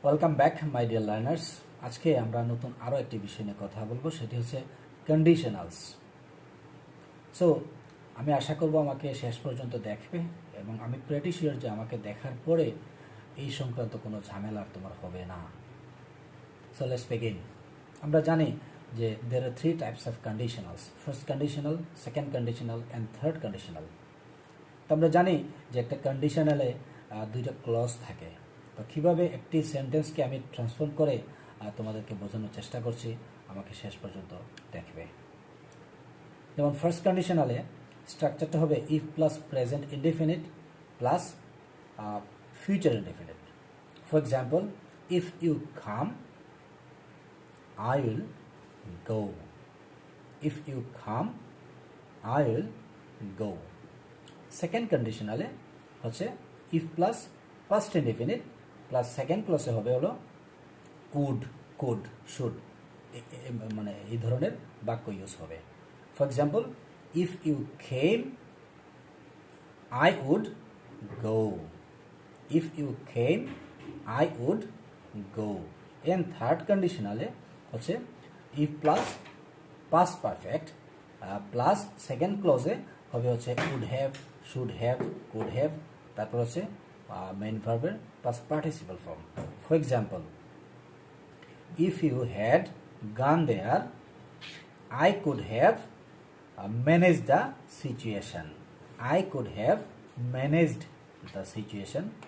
Welcome back my dear learners. আজকে আমরা নতুন আরও একটি বিষয় নিয়ে কথা বলবো, সেটি হচ্ছে কন্ডিশনালস। সো আমি আশা করব আমাকে শেষ পর্যন্ত দেখবে, এবং আমি প্রেটি শিওর যে আমাকে দেখার পরে এই সংক্রান্ত কোনো ঝামেলা আর তোমার হবে না। So let's begin. আমরা জানি যে দের আর 3 types of conditionals: first conditional, second conditional and third conditional. তো আমরা জানি যে একটা কন্ডিশনালে দুইটা ক্লজ থাকে। তো কীভাবে একটি সেন্টেন্সকে আমি ট্রান্সফর্ম করে তোমাদেরকে বোঝানোর চেষ্টা করছি, আমাকে শেষ পর্যন্ত দেখবে। যেমন ফার্স্ট কন্ডিশনালে স্ট্রাকচারটা হবে if plus present indefinite plus future indefinite. For example, if you come I will go. If you come I will go. Second কন্ডিশনালে হচ্ছে if plus first indefinite plus second ক্লসে হবে হলো কুড, কুড, শুড, মানে এই ধরনের বাক্য use হবে। For example, if you came I would go. If you came I would go. And third কন্ডিশনালে হচ্ছে if plus past perfect plus second ক্লজে হবে হচ্ছে would have, should have, could have, তারপর হচ্ছে মেইন ভার্বের past participle form. For example, if you had gone there I could have manage the situation. I could have managed the situation